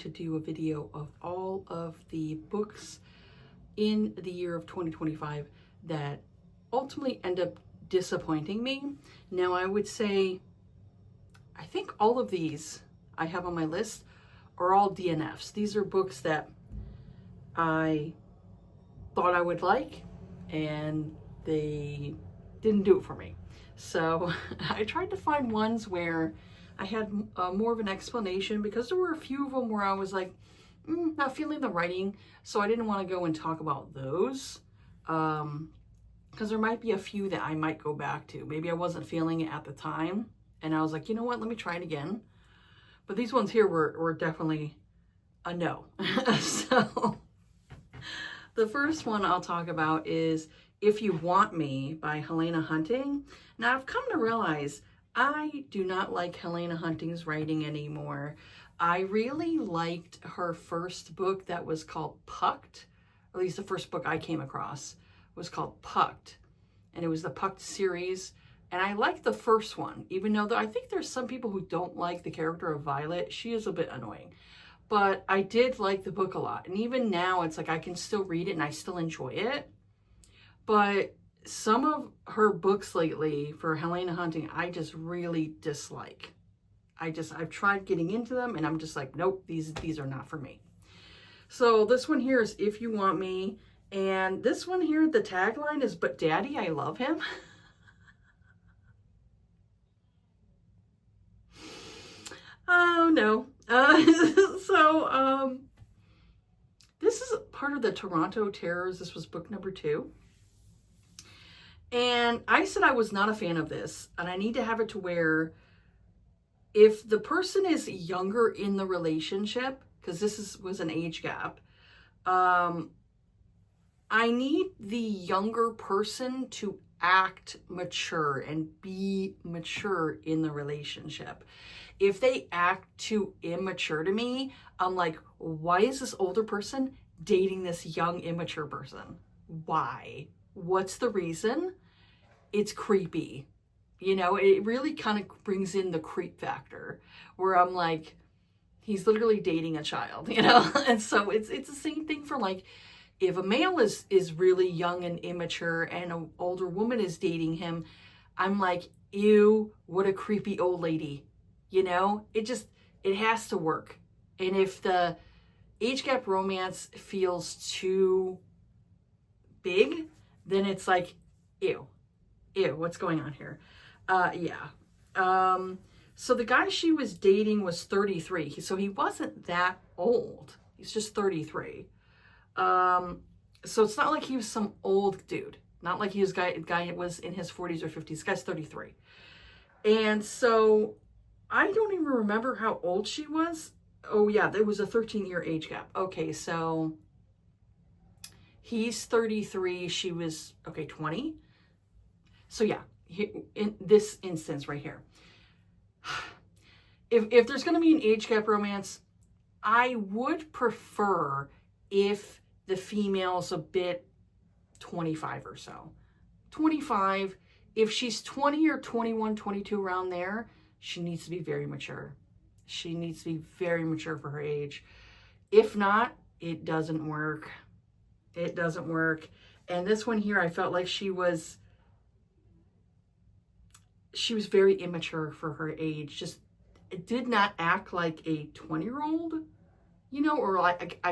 to do a video of all of the books in the year of 2025 that ultimately end up disappointing me. Now, I would say, I think all of these I have on my list are all DNFs. These are books that I thought I would like, and they didn't do it for me. So I tried to find ones where I had more of an explanation, because there were a few of them where I was like, not feeling the writing. So I didn't want to go and talk about those. Because there might be a few that I might go back to. Maybe I wasn't feeling it at the time, and I was like, you know what, let me try it again. But these ones here were definitely a no. So the first one I'll talk about is If You Want Me by Helena Hunting. Now, I've come to realize I do not like Helena Hunting's writing anymore. I really liked her first book that was called Pucked. At least the first book I came across was called Pucked. And it was the Pucked series. And I liked the first one, even though I think there's some people who don't like the character of Violet. She is a bit annoying. But I did like the book a lot. And even now, it's like I can still read it and I still enjoy it. But some of her books lately for Helena Hunting, I just really dislike. I've tried getting into them, and I'm just like, nope, these are not for me. So this one here is If You Want Me. And this one here, the tagline is, But Daddy, I Love Him. Oh, no. This is part of the Toronto Terrors. This was book number 2. And I said I was not a fan of this. And I need to have it to where if the person is younger in the relationship, because this was an age gap, I need the younger person to act mature and be mature in the relationship. If they act too immature to me, I'm like, why is this older person dating this young, immature person? Why? What's the reason? It's creepy. You know, it really kind of brings in the creep factor, where I'm like, he's literally dating a child, you know? And so it's the same thing for, like, if a male is really young and immature and an older woman is dating him, I'm like, ew, what a creepy old lady. You know, it has to work. And if the age gap romance feels too big, then it's like, ew, what's going on here? So the guy she was dating was 33. So he wasn't that old. He's just 33. So it's not like he was some old dude. Not like he was guy was in his 40s or 50s. This guy's 33. And so I don't even remember how old she was. Oh yeah, there was a 13-year age gap. Okay, so he's 33. She was, 20. So yeah, in this instance right here, if there's going to be an age gap romance, I would prefer if the female's a bit 25 or so. 25, if she's 20 or 21, 22, around there, she needs to be very mature. She needs to be very mature for her age. If not, it doesn't work. It doesn't work. And this one here, I felt like she was very immature for her age. Just, it did not act like a 20-year-old, you know, or like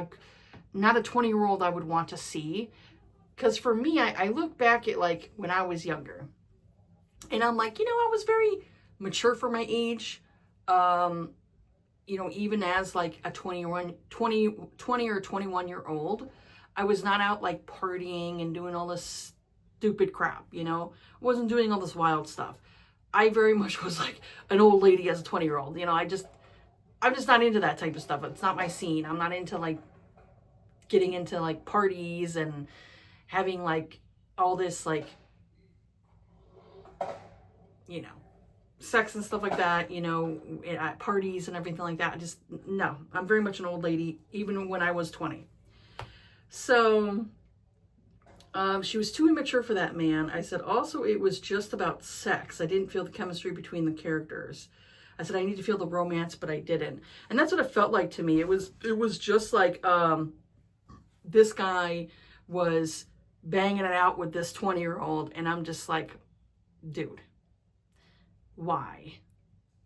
not a 20-year-old I would want to see. Because for me, I look back at, like, when I was younger, and I'm like, you know, I was very mature for my age. You know, even as like a 20 or 21-year-old, I was not out like partying and doing all this stupid crap, you know. I wasn't doing all this wild stuff. I very much was like an old lady as a 20-year-old, you know. I'm just not into that type of stuff. It's not my scene. I'm not into like getting into like parties and having like all this like, you know, sex and stuff like that, you know, at parties and everything like that. No, I'm very much an old lady, even when I was 20. So she was too immature for that man. I said also it was just about sex. I didn't feel the chemistry between the characters. I said, I need to feel the romance, but I didn't. And that's what it felt like to me. It was just like, this guy was banging it out with this 20-year-old. And I'm just like, dude, why?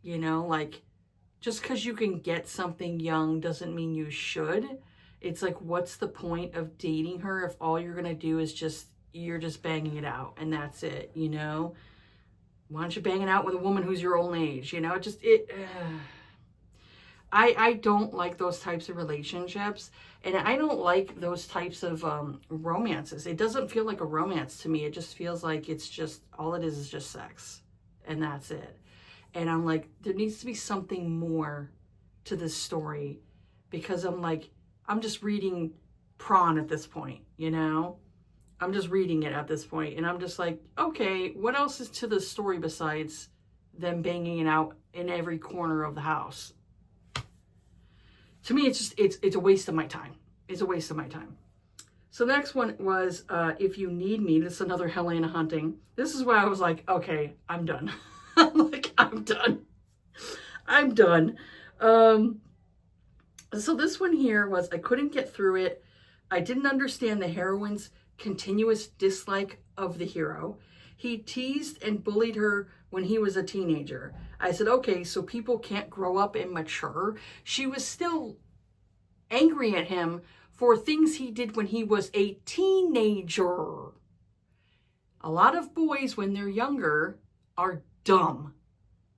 You know, like, just because you can get something young doesn't mean you should. It's like, what's the point of dating her if all you're going to do is you're just banging it out and that's it, you know? Why don't you bang it out with a woman who's your own age? You know, I don't like those types of relationships, and I don't like those types of romances. It doesn't feel like a romance to me. It just feels like it's just, all it is just sex, and that's it. And I'm like, there needs to be something more to this story, because I'm like, I'm just reading Prawn at this point, you know? I'm just reading it at this point, and I'm just like, okay, what else is to the story besides them banging it out in every corner of the house? To me, it's a waste of my time. It's a waste of my time. So the next one was If You Need Me. This is another Helena Hunting. This is where I was like, okay, I'm done. I'm like, I'm done. I'm done. So this one here was, I couldn't get through it. I didn't understand the heroine's continuous dislike of the hero. He teased and bullied her when he was a teenager. I said, okay, so people can't grow up and mature. She was still angry at him for things he did when he was a teenager. A lot of boys, when they're younger, are dumb,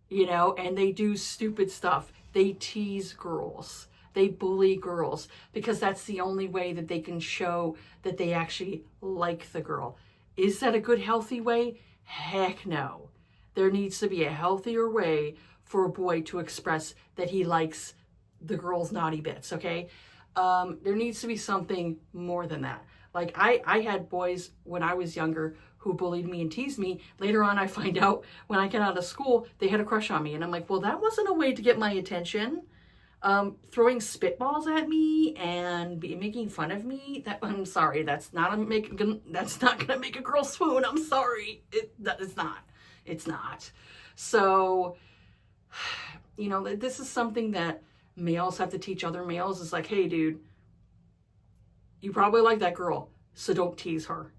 you know, and they do stupid stuff. They tease girls. They bully girls because that's the only way that they can show that they actually like the girl. Is that a good, healthy way? Heck no. There needs to be a healthier way for a boy to express that he likes the girl's naughty bits, okay? There needs to be something more than that. Like, I had boys when I was younger who bullied me and teased me. Later on, I find out when I get out of school, they had a crush on me. And I'm like, well, that wasn't a way to get my attention. Throwing spitballs at me and making fun of me, I'm sorry, that's not gonna make a girl swoon. I'm sorry, it's not. So, you know, this is something that males have to teach other males. It's like, hey dude, you probably like that girl, so don't tease her.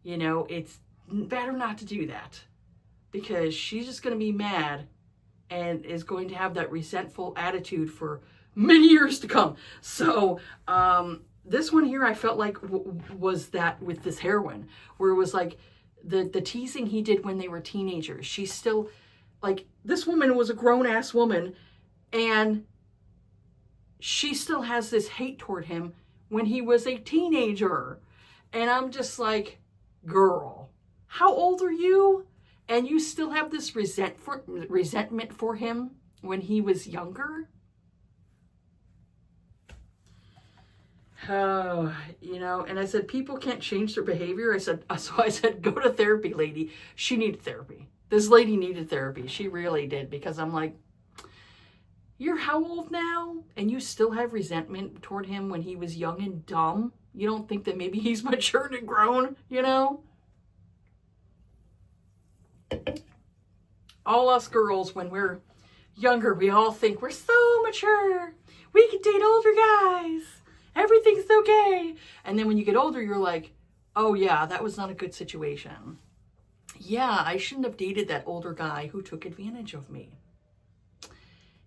You know, it's better not to do that, because she's just gonna be mad and is going to have that resentful attitude for many years to come. So this one here, I felt like was that with this heroine, where it was like the teasing he did when they were teenagers. She's still, like, this woman was a grown-ass woman, and she still has this hate toward him when he was a teenager. And I'm just like, girl, how old are you? And you still have this resentment for him when he was younger? Oh, you know, and I said, people can't change their behavior. I said, go to therapy, lady. She needed therapy. This lady needed therapy. She really did, because I'm like, you're how old now? And you still have resentment toward him when he was young and dumb? You don't think that maybe he's matured and grown, you know? All us girls, when we're younger, we all think we're so mature. We can date older guys. Everything's okay. And then when you get older, you're like, oh yeah, that was not a good situation. Yeah, I shouldn't have dated that older guy who took advantage of me.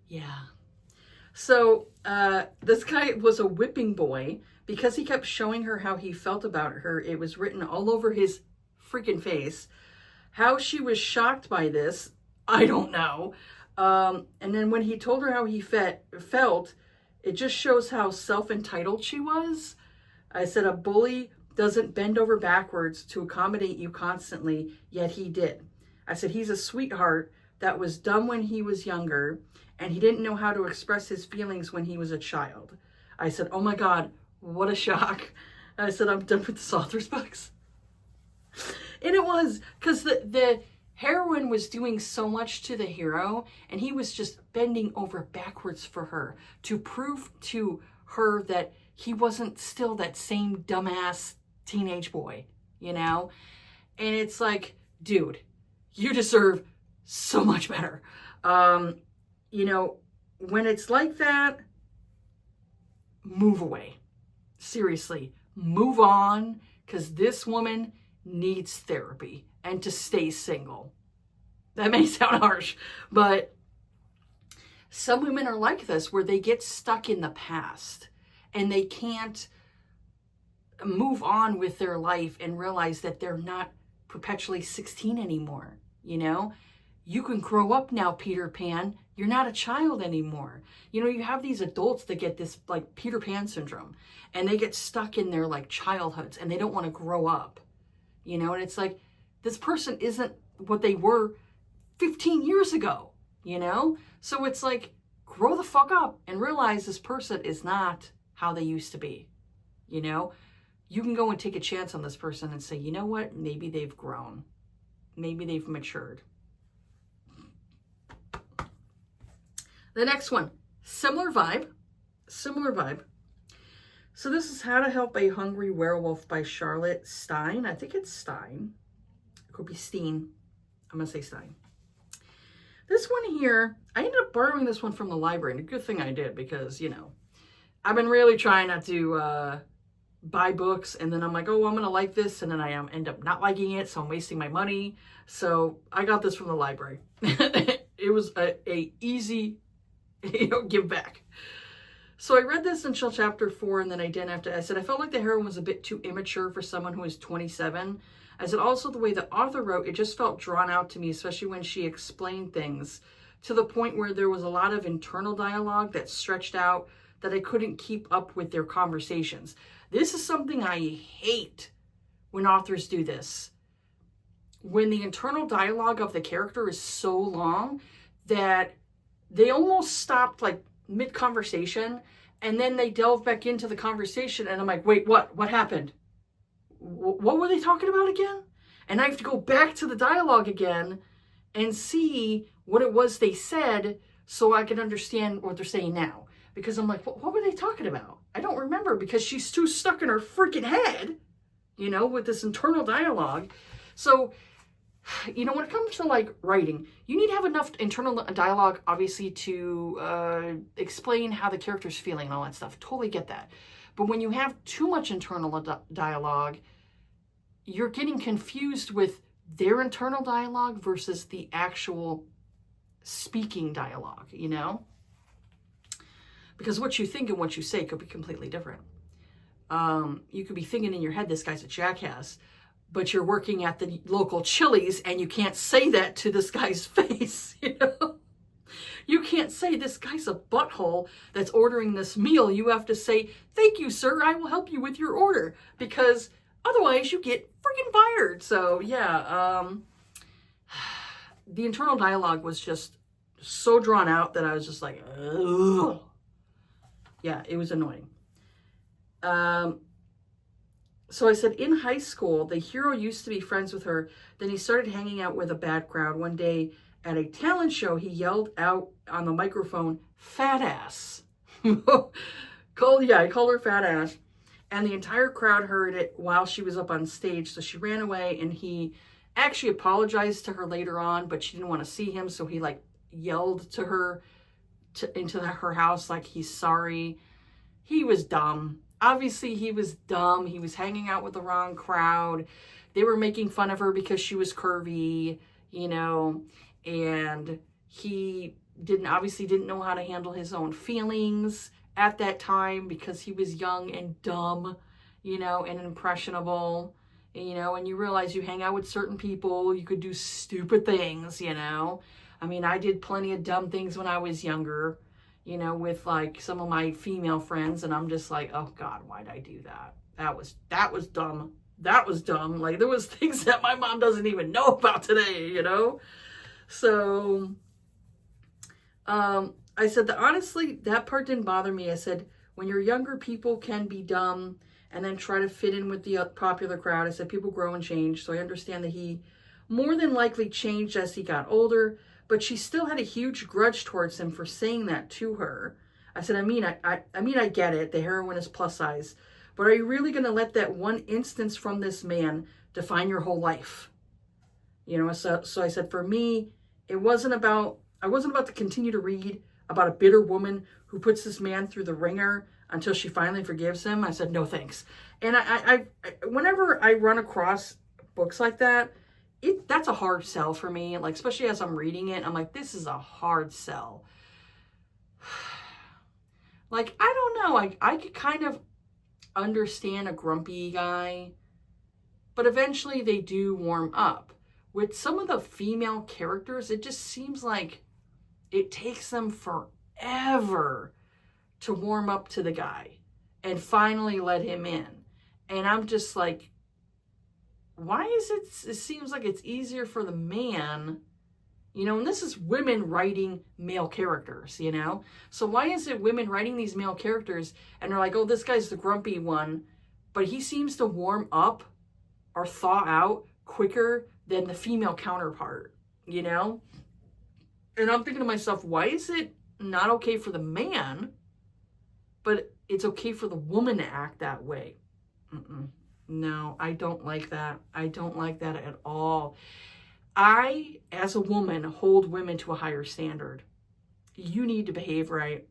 Yeah. So this guy was a whipping boy because he kept showing her how he felt about her. It was written all over his freaking face. How she was shocked by this, I don't know. And then when he told her how he felt, it just shows how self-entitled she was. I said, a bully doesn't bend over backwards to accommodate you constantly, yet he did. I said, he's a sweetheart that was dumb when he was younger, and he didn't know how to express his feelings when he was a child. I said, oh my God, what a shock. I said, I'm done with this author's books. And it was, because the heroine was doing so much to the hero, and he was just bending over backwards for her to prove to her that he wasn't still that same dumbass teenage boy, you know? And it's like, dude, you deserve so much better. you know, when it's like that, move away. Seriously, move on, because this woman needs therapy and to stay single. That may sound harsh, but some women are like this, where they get stuck in the past and they can't move on with their life and realize that they're not perpetually 16 anymore. You know, you can grow up now, Peter Pan. You're not a child anymore. You know, you have these adults that get this like Peter Pan syndrome, and they get stuck in their like childhoods and they don't want to grow up. You know, and it's like, this person isn't what they were 15 years ago, you know? So it's like, grow the fuck up and realize this person is not how they used to be. You know, you can go and take a chance on this person and say, you know what? Maybe they've grown. Maybe they've matured. The next one, similar vibe. So this is How to Help a Hungry Werewolf by Charlotte Stein. I think it's Stein. It could be Steen. I'm going to say Stein. This one here, I ended up borrowing this one from the library. And a good thing I did, because, you know, I've been really trying not to buy books. And then I'm like, oh, I'm going to like this. And then I end up not liking it. So I'm wasting my money. So I got this from the library. It was a easy, give back. So I read this until chapter 4, and then I didn't have to. I said, I felt like the heroine was a bit too immature for someone who is 27. I said, also the way the author wrote, it just felt drawn out to me, especially when she explained things to the point where there was a lot of internal dialogue that stretched out, that I couldn't keep up with their conversations. This is something I hate when authors do this. When the internal dialogue of the character is so long that they almost stopped like mid-conversation, and then they delve back into the conversation, and I'm like, wait, what happened? What were they talking about again? And I have to go back to the dialogue again and see what it was they said so I can understand what they're saying now. Because I'm like, what were they talking about? I don't remember, because she's too stuck in her freaking head, with this internal dialogue. So, when it comes to like writing, you need to have enough internal dialogue, obviously, to explain how the character's feeling and all that stuff. Totally get that. But when you have too much internal dialogue, you're getting confused with their internal dialogue versus the actual speaking dialogue, Because what you think and what you say could be completely different. You could be thinking in your head, this guy's a jackass, but you're working at the local Chili's and you can't say that to this guy's face, You can't say, this guy's a butthole that's ordering this meal. You have to say, thank you, sir. I will help you with your order, because otherwise you get freaking fired. So yeah, the internal dialogue was just so drawn out that I was just like, ugh. Yeah, it was annoying. So I said, in high school, the hero used to be friends with her. Then he started hanging out with a bad crowd. One day at a talent show, he yelled out on the microphone, fat ass. He called her fat ass. And the entire crowd heard it while she was up on stage. So she ran away, and he actually apologized to her later on, but she didn't want to see him. So he like yelled to her into her house like he's sorry. He was dumb. Obviously, he was dumb. He was hanging out with the wrong crowd. They were making fun of her because she was curvy, and he didn't know how to handle his own feelings at that time because he was young and dumb, and impressionable, and you realize you hang out with certain people, you could do stupid things, I mean, I did plenty of dumb things when I was younger, with like some of my female friends, and I'm just like, oh God, why'd I do that? That was dumb. That was dumb. Like, there was things that my mom doesn't even know about today, So, I said that honestly, that part didn't bother me. I said, when you're younger, people can be dumb and then try to fit in with the popular crowd. I said, people grow and change. So I understand that he more than likely changed as he got older, but she still had a huge grudge towards him for saying that to her. I said, I mean, I get it. The heroine is plus size, but are you really going to let that one instance from this man define your whole life? So I said, for me, it wasn't about I wasn't about to continue to read about a bitter woman who puts this man through the ringer until she finally forgives him. I said, no thanks. And I whenever I run across books like that, that's a hard sell for me. Like, especially as I'm reading it, I'm like, this is a hard sell. Like, I don't know. I could kind of understand a grumpy guy, but eventually they do warm up. With some of the female characters, it just seems like it takes them forever to warm up to the guy and finally let him in. And I'm just like, why is it seems like it's easier for the man, you know, and this is women writing male characters, you know? So why is it women writing these male characters and they're like, oh, this guy's the grumpy one, but he seems to warm up or thaw out quicker than the female counterpart, you know? And I'm thinking to myself, why is it not okay for the man, but it's okay for the woman to act that way? No, I don't like that. I don't like that at all. I, as a woman, hold women to a higher standard. You need to behave right.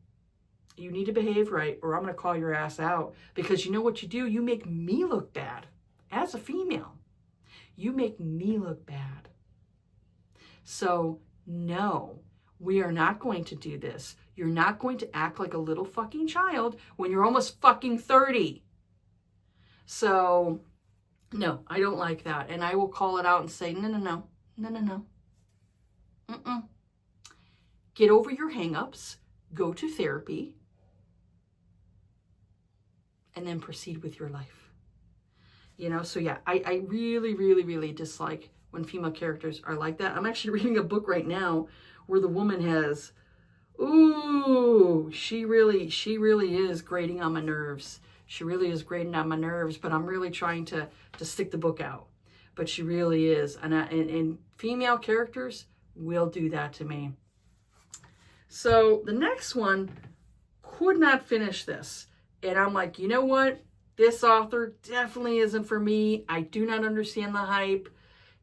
You need to behave right, or I'm going to call your ass out. Because you know what you do? You make me look bad. As a female, you make me look bad. So, no, we are not going to do this. You're not going to act like a little fucking child when you're almost fucking 30. So, no, I don't like that. And I will call it out and say, no. Get over your hang-ups, go to therapy, and then proceed with your life. You know, so yeah, I really, really, really dislike when female characters are like that. I'm actually reading a book right now where the woman has, she really is grating on my nerves. She really is grating on my nerves, but I'm really trying to stick the book out. But she really is. And female characters will do that to me. So the next one, could not finish this. And I'm like, you know what? This author definitely isn't for me. I do not understand the hype.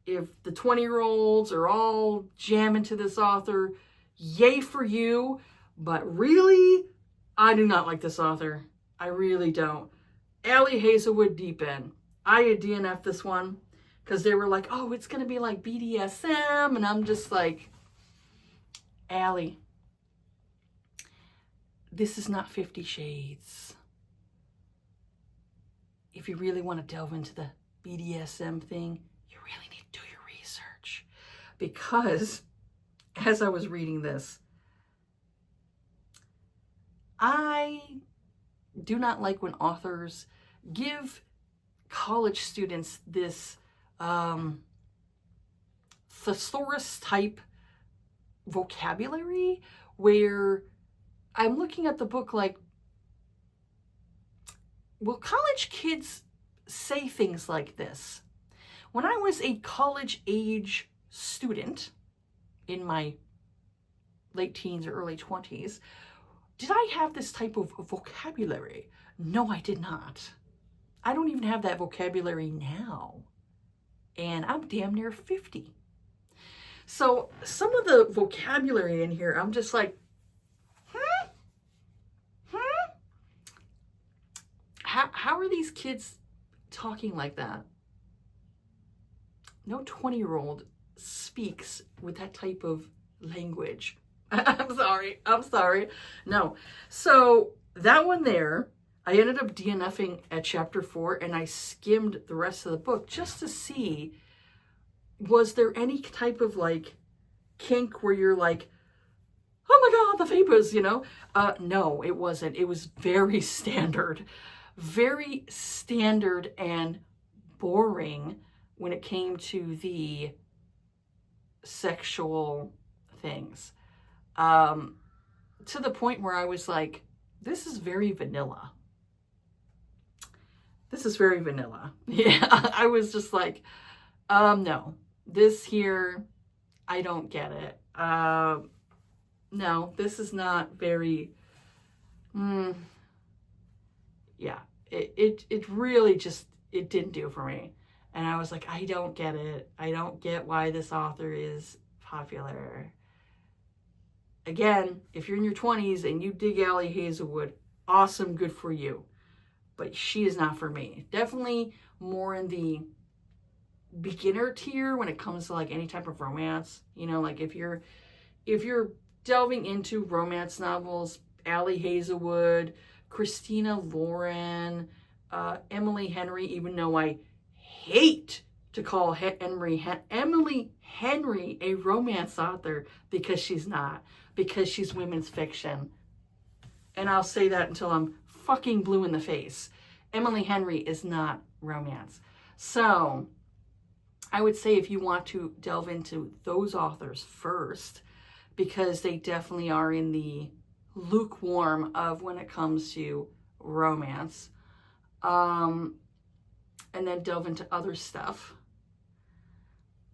If the 20-year-olds are all jamming to this author, yay for you. But really, I do not like this author. I really don't. Allie Hazelwood Deep End. I had DNF'd this one because they were like, oh, it's going to be like BDSM. And I'm just like, Allie, this is not 50 Shades. If you really want to delve into the BDSM thing, you really need to do your research. Because as I was reading this, I do not like when authors give college students this thesaurus type vocabulary where I'm looking at the book like, will college kids say things like this? When I was a college age student in my late teens or early 20s, did I have this type of vocabulary? No, I did not. I don't even have that vocabulary now. And I'm damn near 50. So some of the vocabulary in here, I'm just like, How are these kids talking like that? No 20-year-old speaks with that type of language. I'm sorry. No. So that one there, I ended up DNFing at chapter 4 and I skimmed the rest of the book just to see, was there any type of like kink where you're like, oh my God, the vapors, you know? No, it wasn't. It was very standard and boring when it came to the sexual things. To the point where I was like, this is very vanilla. This is very vanilla. Yeah, I was just like, no, this here, I don't get it. No, this is not very, yeah, it really just, it didn't do for me. And I was like, I don't get it. I don't get why this author is popular. again, if you're in your 20s and you dig Ali Hazelwood, awesome, good for you. But she is not for me. Definitely more in the beginner tier when it comes to like any type of romance. You know, like if you're delving into romance novels, Ali Hazelwood, Christina Lauren, Emily Henry, even though I hate to call Emily Henry a romance author because she's not, because she's women's fiction. And I'll say that until I'm fucking blue in the face. Emily Henry is not romance. So I would say if you want to delve into those authors first, because they definitely are in the lukewarm of when it comes to romance, and then delve into other stuff.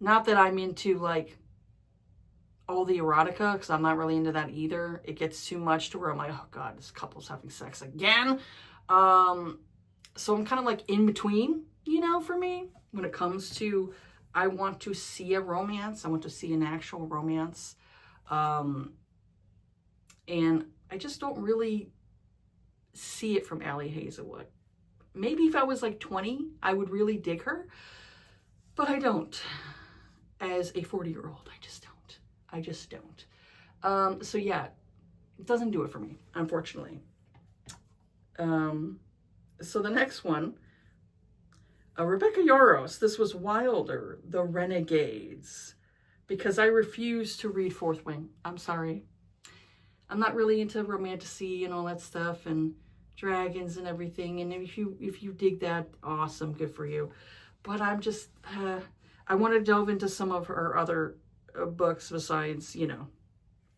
Not that I'm into like all the erotica, because I'm not really into that either. It gets too much to where I'm like, oh God, this couple's having sex again. So I'm kind of like in between, you know, for me, when it comes to, I want to see a romance. I want to see an actual romance. And I just don't really see it from Ali Hazelwood. Maybe if I was like 20, I would really dig her, but I don't. As a 40-year-old, I just don't. So yeah, it doesn't do it for me, unfortunately. So the next one, Rebecca Yarros. This was Wilder, The Renegades, because I refuse to read Fourth Wing. I'm sorry. I'm not really into romantasy and all that stuff and dragons and everything. And if you dig that, awesome, good for you. But I'm just, I want to delve into some of her other books besides, you know,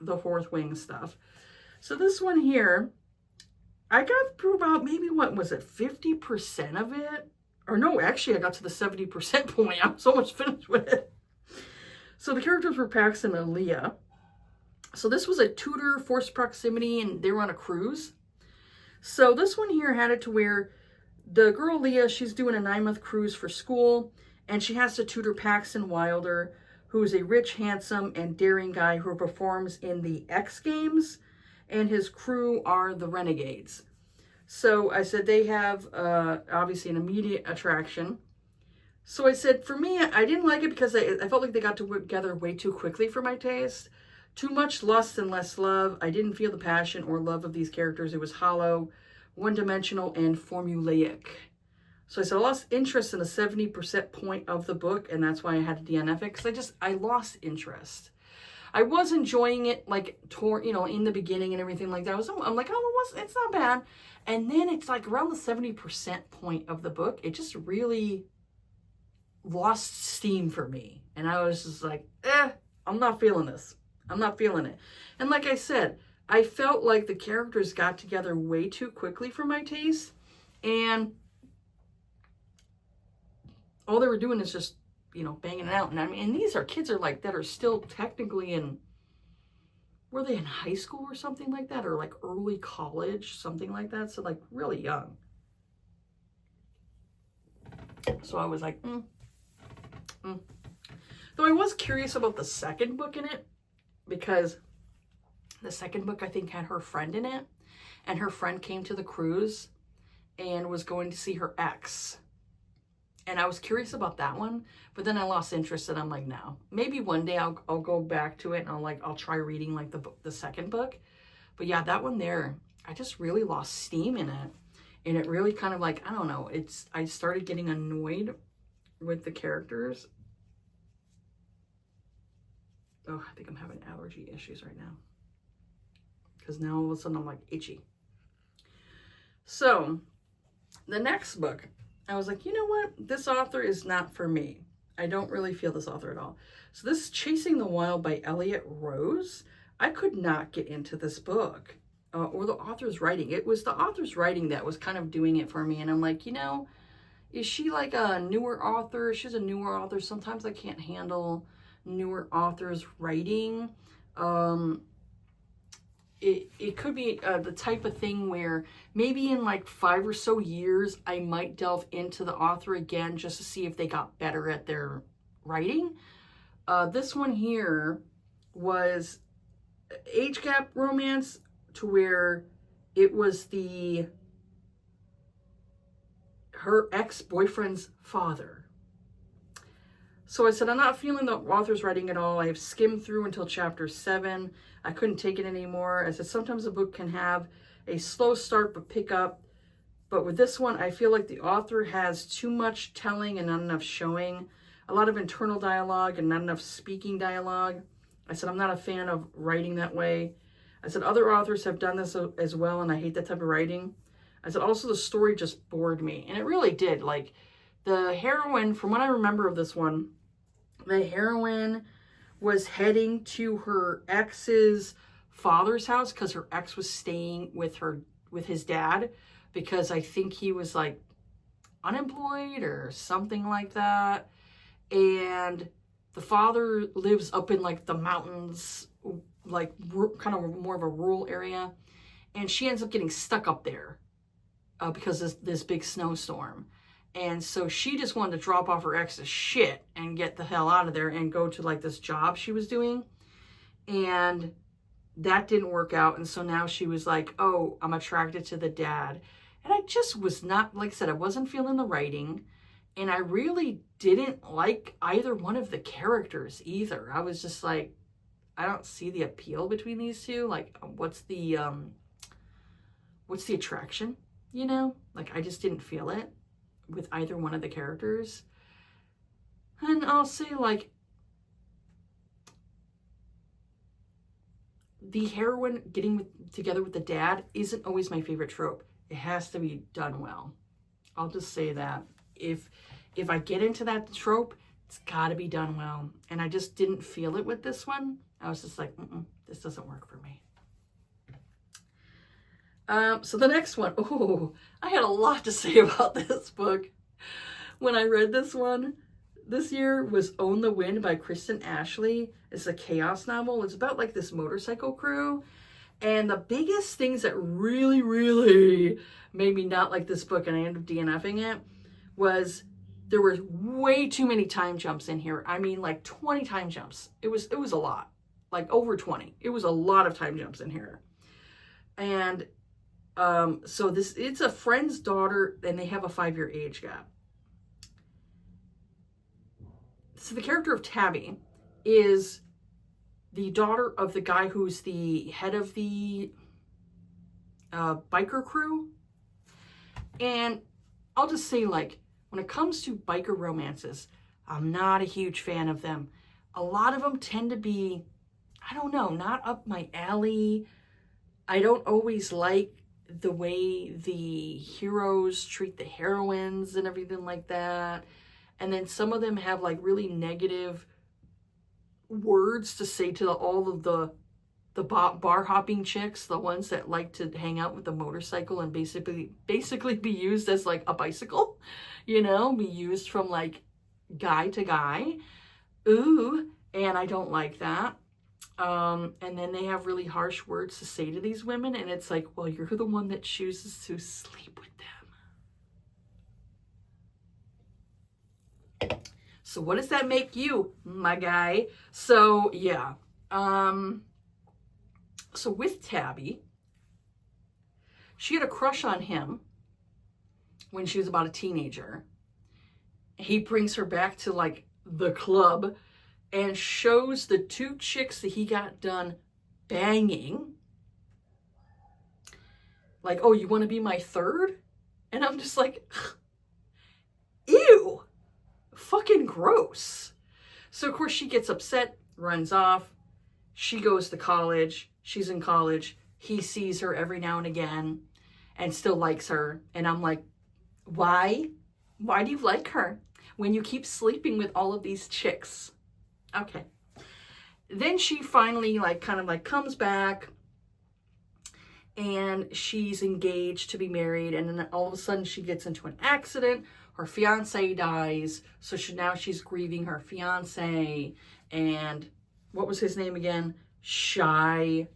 the Fourth Wing stuff. So this one here, I got through about maybe, what was it, 50% of it? Or no, actually I got to the 70% point. I'm so much finished with it. So the characters were Paxton and Leah. So this was a Tudor forced proximity, and they were on a cruise. So this one here had it to where the girl Leah, she's doing a 9-month cruise for school, and she has to tutor Paxton Wilder, who is a rich, handsome, and daring guy who performs in the X Games, and his crew are the Renegades. So I said they have obviously an immediate attraction. So I said, for me, I didn't like it because I felt like they got together way too quickly for my taste. Too much lust and less love. I didn't feel the passion or love of these characters. It was hollow, one-dimensional, and formulaic. So I said I lost interest in the 70% point of the book, and that's why I had to DNF it, because I lost interest. I was enjoying it, like, you know, in the beginning and everything like that. I'm like, oh, it's not bad. And then it's like around the 70% point of the book, it just really lost steam for me. And I was just like, I'm not feeling this. I'm not feeling it. And like I said, I felt like the characters got together way too quickly for my taste. And all they were doing is just, you know, banging it out. And I mean, and these are kids are like, that are still technically in, were they in high school or something like that? Or like early college, something like that. So like really young. So I was like, Though I was curious about the second book in it, because the second book I think had her friend in it, and her friend came to the cruise and was going to see her ex. And I was curious about that one, but then I lost interest, and I'm like, no. Maybe one day I'll go back to it, and I'll try reading like the second book. But yeah, that one there, I just really lost steam in it. And it really kind of like, I don't know, I started getting annoyed with the characters. Oh, I think I'm having allergy issues right now, because now all of a sudden I'm like itchy. So the next book, I was like, you know what? This author is not for me. I don't really feel this author at all. So this is Chasing the Wild by Elliot Rose. I could not get into this book or the author's writing. It was the author's writing that was kind of doing it for me. And I'm like, you know, is she like a newer author? She's a newer author. Sometimes I can't handle newer authors writing. It could be the type of thing where maybe in like 5 or so years I might delve into the author again just to see if they got better at their writing. This one here was age gap romance to where it was her ex-boyfriend's father. So I said, I'm not feeling the author's writing at all. I have skimmed through until chapter 7. I couldn't take it anymore. I said, sometimes a book can have a slow start but pick up. But with this one, I feel like the author has too much telling and not enough showing. A lot of internal dialogue and not enough speaking dialogue. I said, I'm not a fan of writing that way. I said, other authors have done this as well, and I hate that type of writing. I said, also, the story just bored me. And it really did. Like, the heroine, from what I remember of this one, the heroine was heading to her ex's father's house because her ex was staying with his dad, because I think he was like unemployed or something like that. And the father lives up in like the mountains, like kind of more of a rural area. And she ends up getting stuck up there because of this big snowstorm. And so she just wanted to drop off her ex's shit and get the hell out of there and go to like this job she was doing. And that didn't work out. And so now she was like, oh, I'm attracted to the dad. And I just was not, like I said, I wasn't feeling the writing. And I really didn't like either one of the characters either. I was just like, I don't see the appeal between these two. Like, what's the attraction, you know? Like, I just didn't feel it with either one of the characters. And I'll say, like, the heroine getting together with the dad isn't always my favorite trope. It has to be done well. I'll just say that. If I get into that trope, it's got to be done well. And I just didn't feel it with this one. I was just like, this doesn't work for me. So the next one, I had a lot to say about this book. When I read this one this year was Own the Wind by Kristen Ashley. It's a chaos novel. It's about like this motorcycle crew. And the biggest things that really, really made me not like this book, and I ended up DNFing it, was there were way too many time jumps in here. I mean, like 20 time jumps. It was a lot, like over 20. It was a lot of time jumps in here. And so it's a friend's daughter, and they have a 5-year age gap. So the character of Tabby is the daughter of the guy who's the head of the biker crew. And I'll just say, like, when it comes to biker romances, I'm not a huge fan of them. A lot of them tend to be, I don't know, not up my alley. I don't always like the way the heroes treat the heroines and everything like that. And then some of them have like really negative words to say to all of the bar hopping chicks, the ones that like to hang out with the motorcycle and basically be used as like a bicycle, you know, be used from like guy to guy. Ooh, and I don't like that. And then they have really harsh words to say to these women, and it's like, well, you're the one that chooses to sleep with them. So what does that make you, my guy? So yeah. So with Tabby, she had a crush on him when she was about a teenager. He brings her back to like the club and shows the 2 chicks that he got done banging, like, oh, you want to be my third? And I'm just like, ew, fucking gross. So of course she gets upset, runs off. She goes to college. She's in college. He sees her every now and again and still likes her. And I'm like, why? Why do you like her when you keep sleeping with all of these chicks? Okay. Then she finally kind of comes back, and she's engaged to be married. And then all of a sudden she gets into an accident. Her fiance dies. So now she's grieving her fiance. And what was his name again? Shy.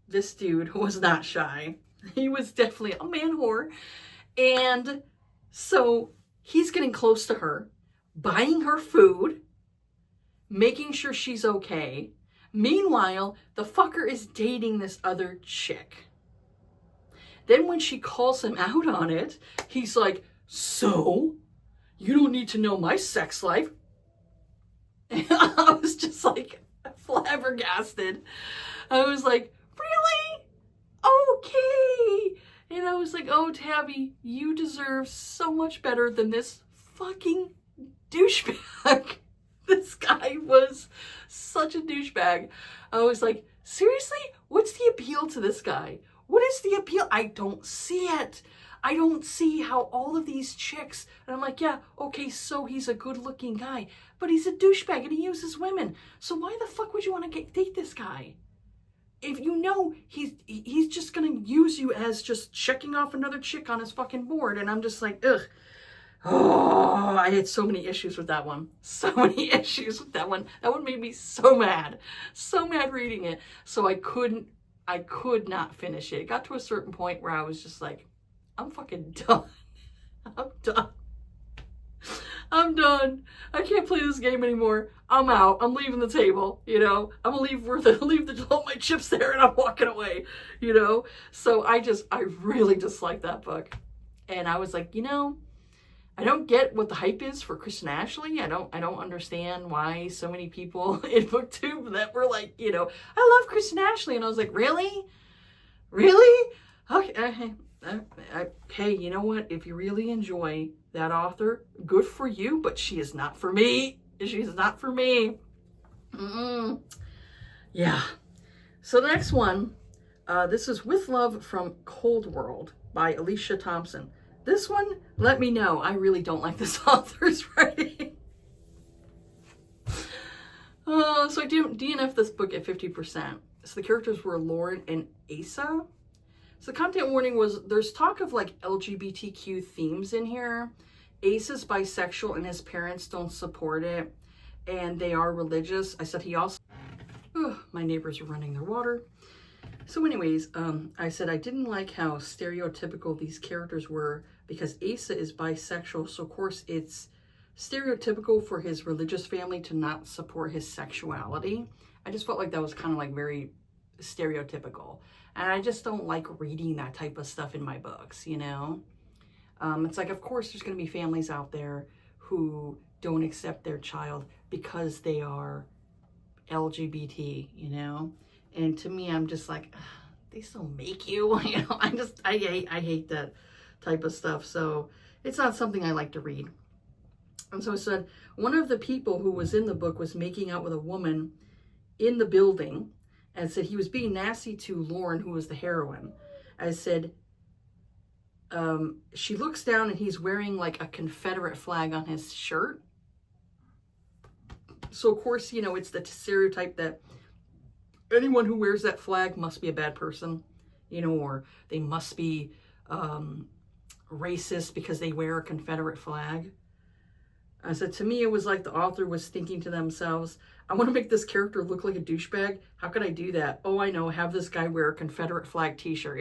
This dude was not shy. He was definitely a man whore. And so he's getting close to her, buying her food, making sure she's okay, Meanwhile, the fucker is dating this other chick. Then when she calls him out on it, he's like, so? You don't need to know my sex life. And I was just like flabbergasted. I was like, really? Okay. And I was like, oh, Tabby, you deserve so much better than this fucking douchebag. This guy was such a douchebag. I was like, seriously? What's the appeal to this guy? What is the appeal? I don't see it. I don't see how all of these chicks, and I'm like, yeah, okay, so he's a good looking guy, but he's a douchebag and he uses women. So why the fuck would you want to date this guy? If you know he's just going to use you as just checking off another chick on his fucking board. And I'm just like, ugh. Oh, I had so many issues with that one. So many issues with that one. That one made me so mad. So mad reading it. So I could not finish it. It got to a certain point where I was just like, I'm fucking done. I'm done. I'm done. I can't play this game anymore. I'm out. I'm leaving the table, you know. I'm gonna leave all my chips there and I'm walking away, you know. So I really disliked that book. And I was like, you know, I don't get what the hype is for Kristen Ashley. I don't understand why so many people in BookTube that were like, you know, I love Kristen Ashley. And I was like, really? Really? Okay. Hey, you know what? If you really enjoy that author, good for you, but she is not for me. She's not for me. Yeah. So the next one, this is With Love from Cold World by Alicia Thompson. This one, let me know. I really don't like this author's writing. So I DNF'd this book at 50%. So the characters were Lauren and Asa. So the content warning was, there's talk of like LGBTQ themes in here. Asa's bisexual and his parents don't support it. And they are religious. I said he also, my neighbors are running their water. So anyways, I said I didn't like how stereotypical these characters were because Asa is bisexual. So of course it's stereotypical for his religious family to not support his sexuality. I just felt like that was kind of like very stereotypical. And I just don't like reading that type of stuff in my books, you know? It's like, of course, there's going to be families out there who don't accept their child because they are LGBT, you know? And to me, I'm just like, they still make you, you know? I hate that type of stuff. So it's not something I like to read. And so I said, one of the people who was in the book was making out with a woman in the building. And said he was being nasty to Lauren, who was the heroine. I said, she looks down and he's wearing like a Confederate flag on his shirt. So of course, you know, it's the stereotype that anyone who wears that flag must be a bad person, you know, or they must be racist because they wear a Confederate flag. I said, to me, it was like the author was thinking to themselves, I want to make this character look like a douchebag. How could I do that? Oh, I know. Have this guy wear a Confederate flag t-shirt.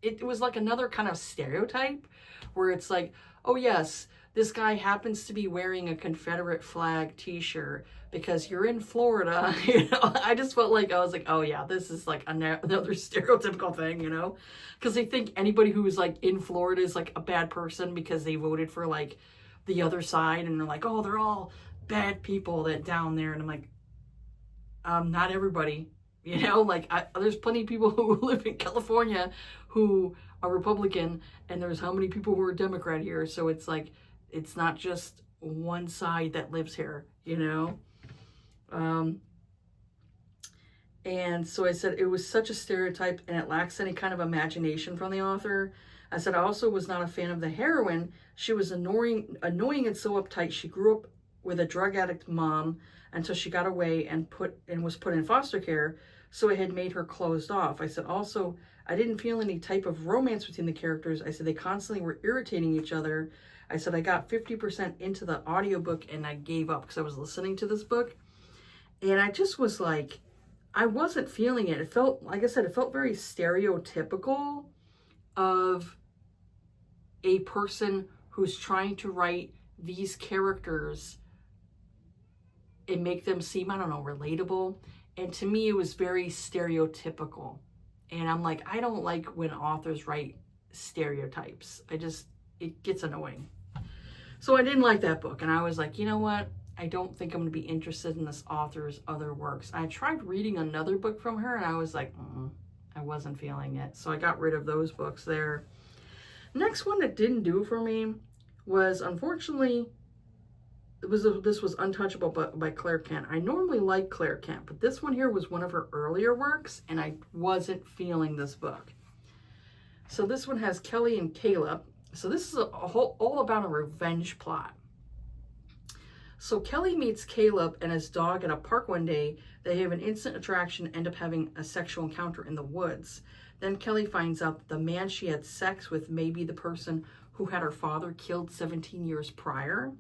It was like another kind of stereotype where it's like, oh, yes, this guy happens to be wearing a Confederate flag t-shirt because you're in Florida. You know, I just felt like, I was like, oh, yeah, this is like another stereotypical thing, you know, because they think anybody who is like in Florida is like a bad person because they voted for like the other side, and they're like, oh, they're all bad people that down there. And I'm like, not everybody, you know, like there's plenty of people who live in California who are Republican, and there's how many people who are Democrat here. So it's like, it's not just one side that lives here, you know? And so I said, it was such a stereotype and it lacks any kind of imagination from the author. I said, I also was not a fan of the heroine. She was annoying and so uptight. She grew up with a drug addict mom until she got away and was put in foster care. So it had made her closed off. I said, also, I didn't feel any type of romance between the characters. I said, they constantly were irritating each other. I said, I got 50% into the audiobook and I gave up because I was listening to this book. And I just was like, I wasn't feeling it. It felt, like I said, it felt very stereotypical of a person who's trying to write these characters and make them seem, I don't know, relatable. And to me, it was very stereotypical. And I'm like, I don't like when authors write stereotypes. It gets annoying. So I didn't like that book. And I was like, you know what? I don't think I'm going to be interested in this author's other works. I tried reading another book from her and I was like, I wasn't feeling it. So I got rid of those books there. Next one that didn't do for me was, unfortunately, this was Untouchable by Claire Kent. I normally like Claire Kent, but this one here was one of her earlier works, and I wasn't feeling this book. So this one has Kelly and Caleb. So this is all about a revenge plot. So Kelly meets Caleb and his dog at a park one day. They have an instant attraction, end up having a sexual encounter in the woods. Then Kelly finds out that the man she had sex with may be the person who had her father killed 17 years prior.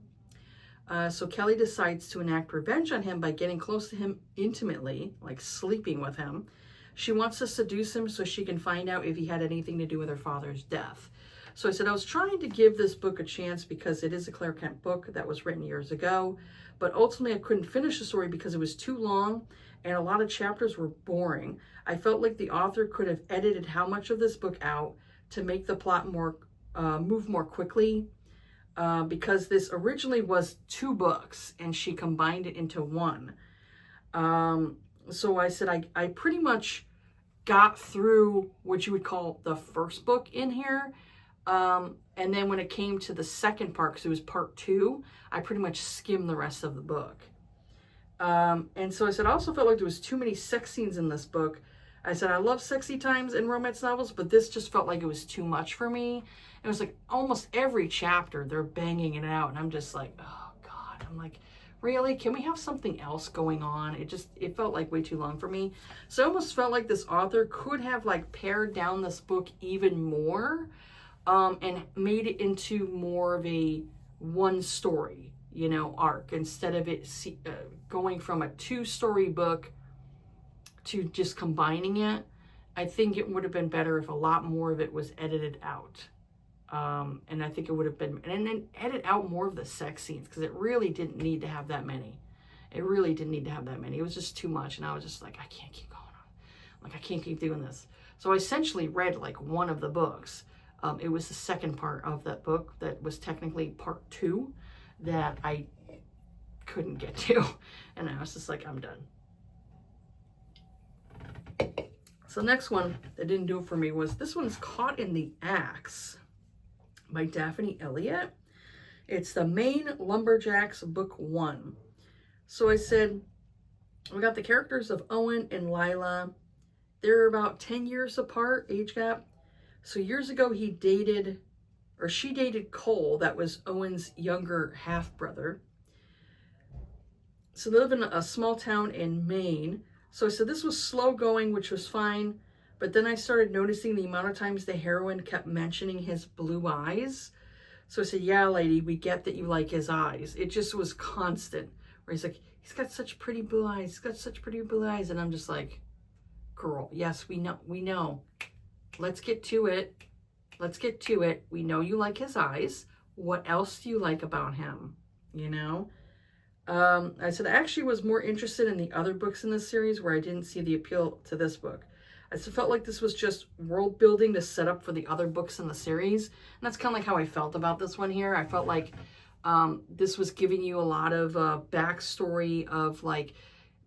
So Kelly decides to enact revenge on him by getting close to him intimately, like sleeping with him. She wants to seduce him so she can find out if he had anything to do with her father's death. So I said I was trying to give this book a chance because it is a Claire Kent book that was written years ago, but ultimately I couldn't finish the story because it was too long and a lot of chapters were boring. I felt like the author could have edited how much of this book out to make the plot move more quickly, because this originally was 2 books and she combined it into one. So I said I pretty much got through what you would call the first book in here. And then when it came to the second part, because it was part 2, I pretty much skimmed the rest of the book. And so I said, I also felt like there was too many sex scenes in this book. I said, I love sexy times in romance novels, but this just felt like it was too much for me. It was like almost every chapter they're banging it out. And I'm just like, oh God, I'm like, really? Can we have something else going on? It felt like way too long for me. So I almost felt like this author could have like pared down this book even more. And made it into more of a one story, arc, instead of it going from a 2-story book to just combining it. I think it would have been better if a lot more of it was edited out. And I think it would have been, and then edit out more of the sex scenes, because it really didn't need to have that many. It really didn't need to have that many. It was just too much. And I was just like, I can't keep going on. Like, I can't keep doing this. So I essentially read like one of the books. It was the second part of that book that was technically part 2 that I couldn't get to. And I was just like, I'm done. So the next one that didn't do it for me was, this one's Caught in the Axe by Daphne Elliott. It's the Maine Lumberjacks book 1. So I said, we got the characters of Owen and Lila. They're about 10 years apart, age gap. So years ago, she dated Cole, that was Owen's younger half-brother. So they live in a small town in Maine. So I said this was slow going, which was fine. But then I started noticing the amount of times the heroine kept mentioning his blue eyes. So I said, yeah, lady, we get that you like his eyes. It just was constant. Where he's like, he's got such pretty blue eyes. He's got such pretty blue eyes. And I'm just like, girl, yes, we know. Let's get to it. We know you like his eyes. What else do you like about him? I said I actually was more interested in the other books in this series where I didn't see the appeal to this book. I just felt like this was just world building to set up for the other books in the series. And that's kind of like how I felt about this one here. I felt like this was giving you a lot of backstory of like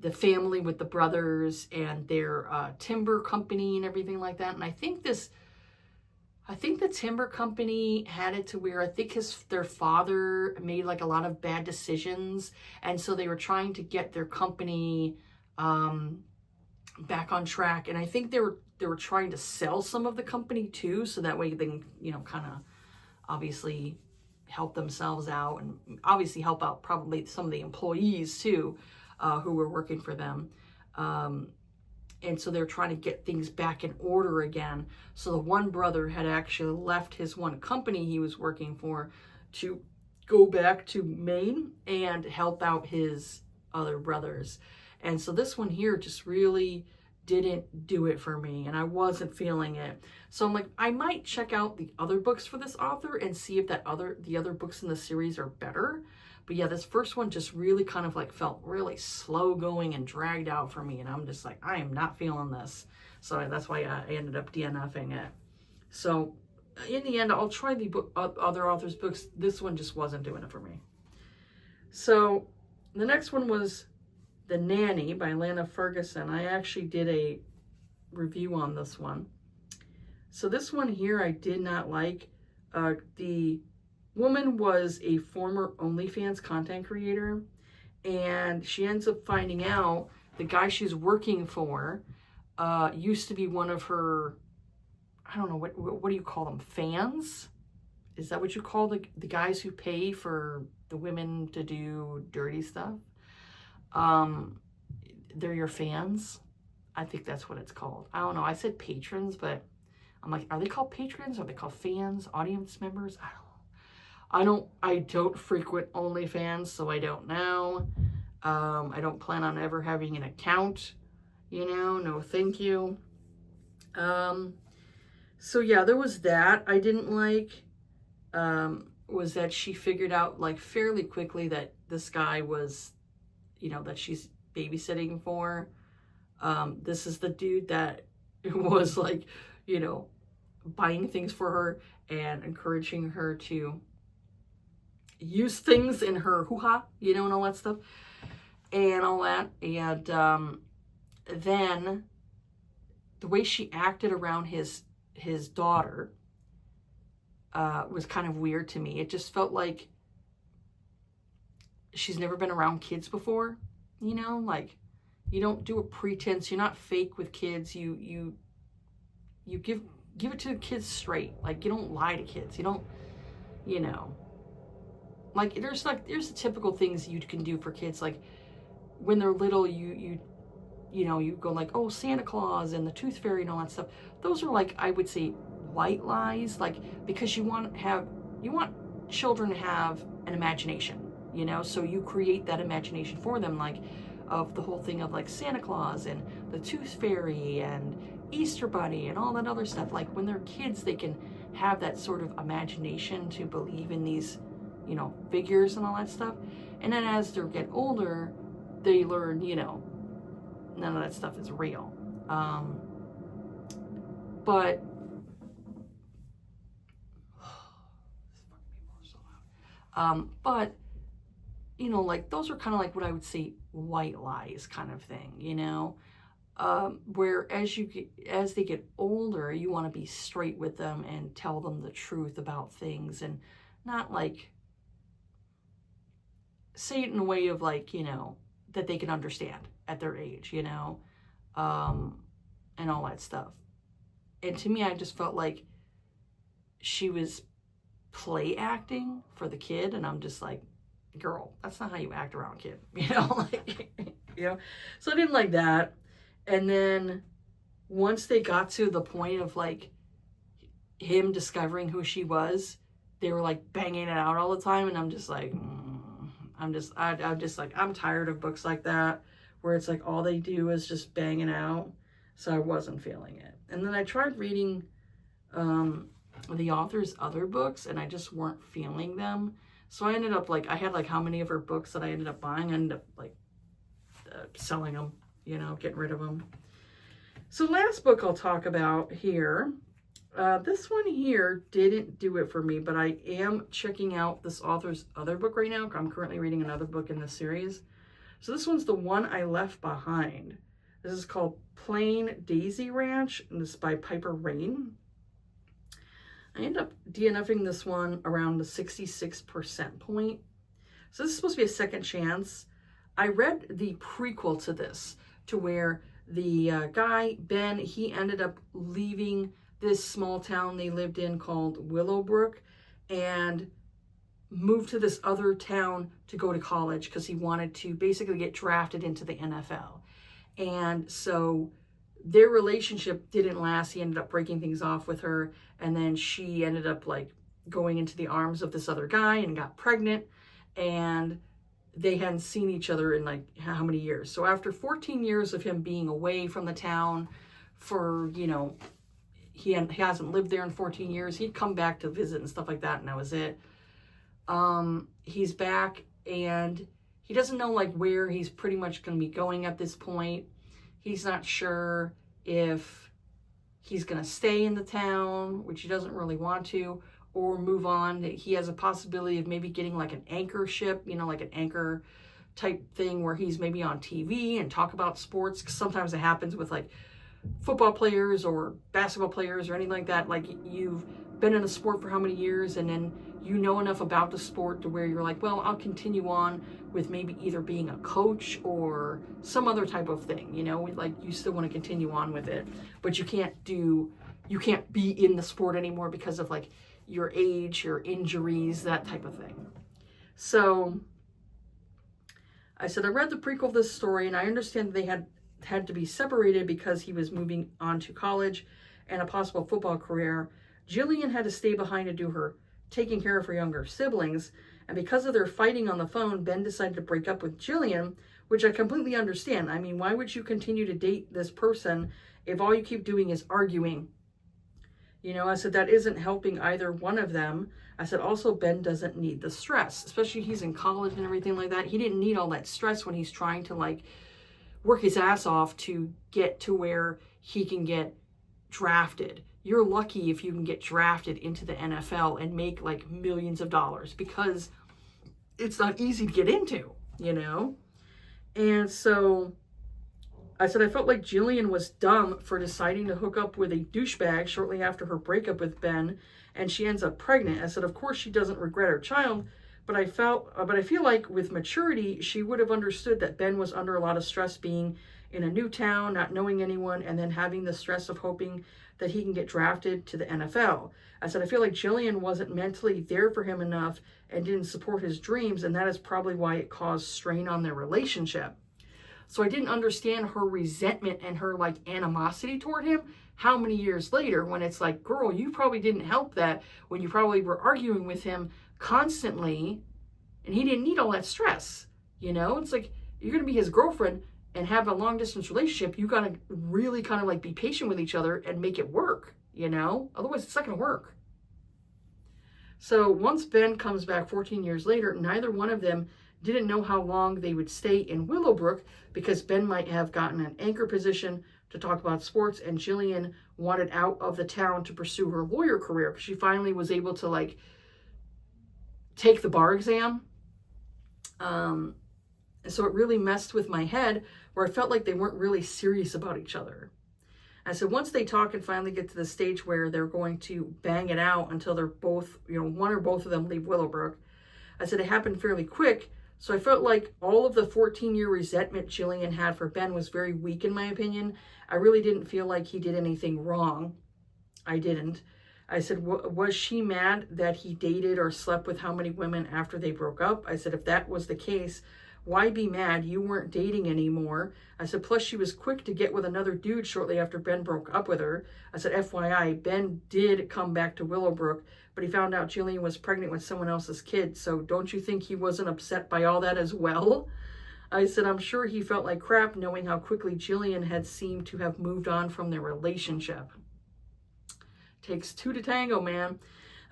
the family with the brothers and their timber company and everything like that. And I think the timber company had it to where I think their father made like a lot of bad decisions. And so they were trying to get their company back on track. And I think they were trying to sell some of the company too. So that way they can, kind of obviously help themselves out and obviously help out probably some of the employees too. Who were working for them. And so they're trying to get things back in order again. So the one brother had actually left his one company he was working for to go back to Maine and help out his other brothers. And so this one here just really didn't do it for me, and I wasn't feeling it. So I'm like, I might check out the other books for this author and see if the other books in the series are better. But yeah, this first one just really kind of like felt really slow going and dragged out for me. And I'm just like, I am not feeling this. So that's why I ended up DNFing it. So in the end, I'll try the other authors' books. This one just wasn't doing it for me. So the next one was The Nanny by Lana Ferguson. I actually did a review on this one. So this one here I did not like. The woman was a former OnlyFans content creator, and she ends up finding out the guy she's working for used to be one of her, I don't know, what do you call them? Fans? Is that what you call the guys who pay for the women to do dirty stuff? They're your fans. I think that's what it's called. I don't know. I said patrons, but I'm like, are they called patrons? Are they called fans? Audience members? I don't frequent OnlyFans, so I don't know. I don't plan on ever having an account, no thank you. So yeah, there was that I didn't like, was that she figured out like fairly quickly that this guy was, that she's babysitting for. This is the dude that was like, buying things for her and encouraging her to use things in her hoo-ha, and all that stuff and all that. And then the way she acted around his daughter was kind of weird to me. It just felt like she's never been around kids before, like you don't do a pretense, you're not fake with kids, you give it to the kids straight. Like, you don't lie to kids, you don't, like there's the typical things you can do for kids, like when they're little, you go like, oh, Santa Claus and the Tooth Fairy and all that stuff. Those are like, I would say, white lies, like, because you want children to have an imagination, so you create that imagination for them, like of the whole thing of like Santa Claus and the Tooth Fairy and Easter Bunny and all that other stuff. Like when they're kids, they can have that sort of imagination to believe in these, figures and all that stuff. And then as they get older, they learn, none of that stuff is real. But like those are kind of like what I would say white lies kind of thing, where as they get older, you want to be straight with them and tell them the truth about things, and not like say it in a way of like, that they can understand at their age, and all that stuff. And to me, I just felt like she was play acting for the kid, and I'm just like, girl, that's not how you act around a kid, so I didn't like that. And then once they got to the point of like him discovering who she was, they were like banging it out all the time, and I'm just like, I'm just like, I'm tired of books like that where it's like all they do is just bang it out. So I wasn't feeling it. And then I tried reading the author's other books, and I just weren't feeling them. So I ended up like, I had like how many of her books that I ended up buying. I ended up like selling them, getting rid of them. So last book I'll talk about here, this one here didn't do it for me, but I am checking out this author's other book right now. I'm currently reading another book in this series. So this one's The One I Left Behind. This is called Plain Daisy Ranch, and this is by Piper Rain. I ended up DNFing this one around the 66% point. So this is supposed to be a second chance. I read the prequel to this, to where the guy, Ben, he ended up leaving this small town they lived in called Willowbrook and moved to this other town to go to college because he wanted to basically get drafted into the NFL. And so their relationship didn't last. He ended up breaking things off with her, and then she ended up like going into the arms of this other guy and got pregnant, and they hadn't seen each other in like how many years. So after 14 years of him being away from the town for, he hasn't lived there in 14 years. He'd come back to visit and stuff like that, and that was it. He's back, and he doesn't know like where he's pretty much going to be going at this point. He's not sure if he's going to stay in the town, which he doesn't really want to, or move on. He has a possibility of maybe getting like an anchorship, you know, like an anchor type thing where he's maybe on TV and talk about sports. 'Cause sometimes it happens with like football players or basketball players or anything like that. Like you've been in a sport for how many years, and then you know enough about the sport to where you're like, well, I'll continue on with maybe either being a coach or some other type of thing, you know, like you still want to continue on with it, but you can't be in the sport anymore because of like your age, your injuries, that type of thing. So I said, I read the prequel of this story, and I understand they had to be separated because he was moving on to college and a possible football career. Jillian had to stay behind to do her taking care of her younger siblings, and because of their fighting on the phone, Ben decided to break up with Jillian, which I completely understand. I mean, why would you continue to date this person if all you keep doing is arguing? You know, I said, that isn't helping either one of them. I said, also, Ben doesn't need the stress, especially he's in college and everything like that. He didn't need all that stress when he's trying to like work his ass off to get to where he can get drafted. You're lucky if you can get drafted into the NFL and make like millions of dollars, because it's not easy to get into, you know? And so I said, I felt like Jillian was dumb for deciding to hook up with a douchebag shortly after her breakup with Ben, and she ends up pregnant. I said, of course she doesn't regret her child, but I feel like with maturity, she would have understood that Ben was under a lot of stress being in a new town, not knowing anyone, and then having the stress of hoping that he can get drafted to the NFL. I said, I feel like Jillian wasn't mentally there for him enough and didn't support his dreams, and that is probably why it caused strain on their relationship. So I didn't understand her resentment and her like animosity toward him how many years later, when it's like, girl, you probably didn't help that when you probably were arguing with him constantly and he didn't need all that stress. You know, it's like, you're going to be his girlfriend and have a long distance relationship. You got to really kind of like be patient with each other and make it work, you know, otherwise it's not going to work. So once Ben comes back 14 years later, neither one of them didn't know how long they would stay in Willowbrook, because Ben might have gotten an anchor position to talk about sports, and Jillian wanted out of the town to pursue her lawyer career, because she finally was able to like take the bar exam. So it really messed with my head, where I felt like they weren't really serious about each other. And so once they talk and finally get to the stage where they're going to bang it out until they're both, you know, one or both of them leave Willowbrook, I said it happened fairly quick. So I felt like all of the 14-year resentment Jillian had for Ben was very weak, in my opinion. I really didn't feel like he did anything wrong. I didn't. I said, was she mad that he dated or slept with how many women after they broke up? I said, if that was the case, why be mad? You weren't dating anymore. I said, plus she was quick to get with another dude shortly after Ben broke up with her. I said, FYI, Ben did come back to Willowbrook, but he found out Jillian was pregnant with someone else's kid. So don't you think he wasn't upset by all that as well? I said, I'm sure he felt like crap knowing how quickly Jillian had seemed to have moved on from their relationship. Takes two to tango, man.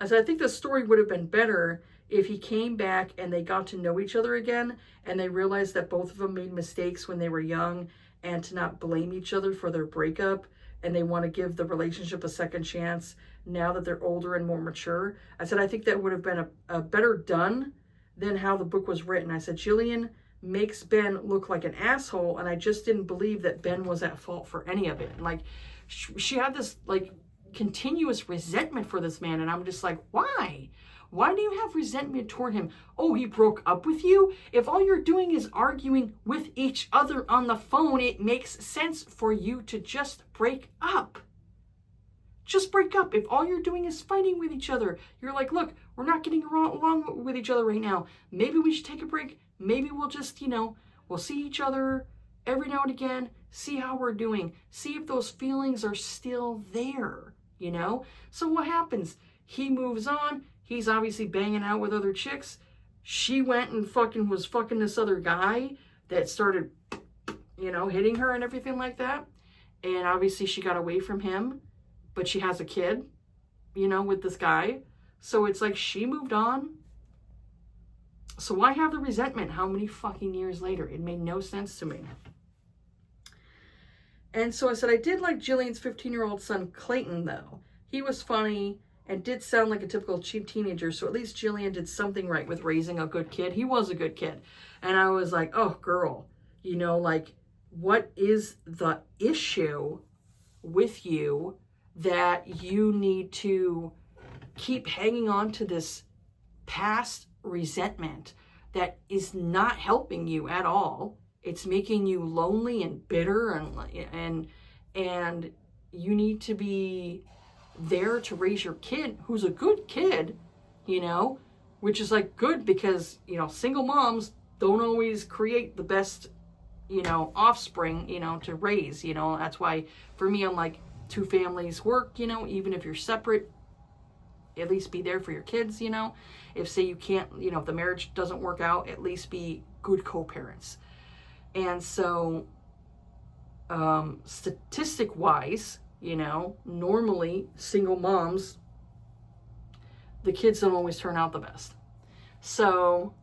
I said, I think the story would have been better if he came back and they got to know each other again, and they realized that both of them made mistakes when they were young, and to not blame each other for their breakup, and they want to give the relationship a second chance now that they're older and more mature. I said, I think that would have been a better done than how the book was written. I said, Jillian makes Ben look like an asshole, and I just didn't believe that Ben was at fault for any of it. And like, she had this like continuous resentment for this man, and I'm just like, why? Why do you have resentment toward him? Oh, he broke up with you? If all you're doing is arguing with each other on the phone, it makes sense for you to just break up. Just break up. If all you're doing is fighting with each other, you're like, look, we're not getting along with each other right now. Maybe we should take a break. Maybe we'll just, we'll see each other every now and again, see how we're doing, see if those feelings are still there, So what happens? He moves on. He's obviously banging out with other chicks. She went and was fucking this other guy that started, hitting her and everything like that. And obviously she got away from him, but she has a kid, with this guy. So it's like she moved on. So why have the resentment how many fucking years later? It made no sense to me. And so I said, I did like Jillian's 15-year-old son, Clayton, though. He was funny and did sound like a typical cheap teenager, so at least Jillian did something right with raising a good kid. He was a good kid. And I was like, oh, girl, you know, like, what is the issue with you that you need to keep hanging on to this past resentment that is not helping you at all? It's making you lonely and bitter, and you need to be there to raise your kid, who's a good kid, you know, which is like good because, you know, single moms don't always create the best, you know, offspring, you know, to raise, you know. That's why for me, I'm like, two families work, you know, even if you're separate, at least be there for your kids, you know. If say you can't, you know, if the marriage doesn't work out, at least be good co-parents. And so statistic wise, you know, normally single moms, the kids don't always turn out the best. So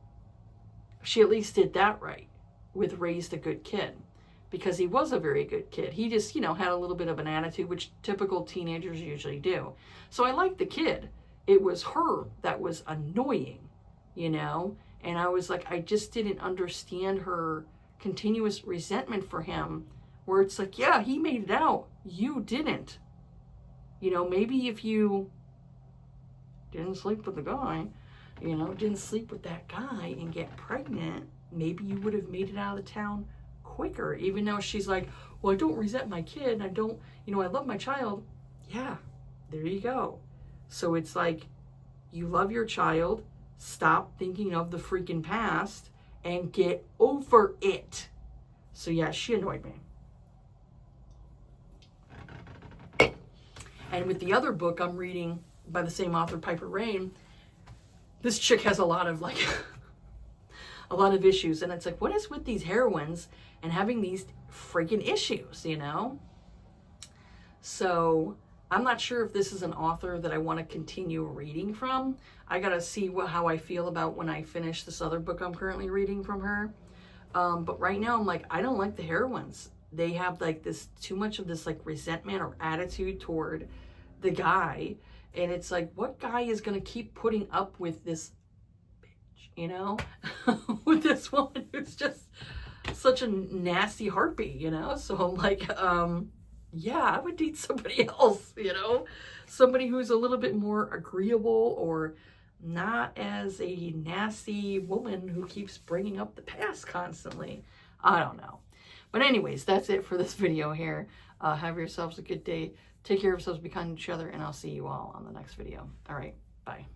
she at least did that right with raised a good kid, because he was a very good kid. He just, you know, had a little bit of an attitude, which typical teenagers usually do. So I liked the kid. It was her that was annoying, you know, and I was like, I just didn't understand her continuous resentment for him, where it's like, yeah, he made it out, you didn't. You know, maybe if you didn't sleep with the guy, you know, didn't sleep with that guy and get pregnant, maybe you would have made it out of the town quicker. Even though she's like, well, I don't resent my kid, I don't, you know, I love my child. Yeah, there you go. So it's like, you love your child, stop thinking of the freaking past and get over it. So yeah, she annoyed me. And with the other book I'm reading by the same author, Piper Rain, this chick has a lot of like a lot of issues, and it's like, what is with these heroines and having these freaking issues, you know? So I'm not sure if this is an author that I want to continue reading from. I gotta see how I feel about when I finish this other book I'm currently reading from her. But right now I'm like, I don't like the heroines. They have like this too much of this like resentment or attitude toward the guy, and it's like, what guy is gonna keep putting up with this bitch, you know? With this woman who's just such a nasty harpy, you know? So I'm like, yeah, I would need somebody else, you know? Somebody who's a little bit more agreeable, or not as a nasty woman who keeps bringing up the past constantly. I don't know. But anyways, that's it for this video here. Have yourselves a good day. Take care of yourselves, be kind to each other, and I'll see you all on the next video. All right, bye.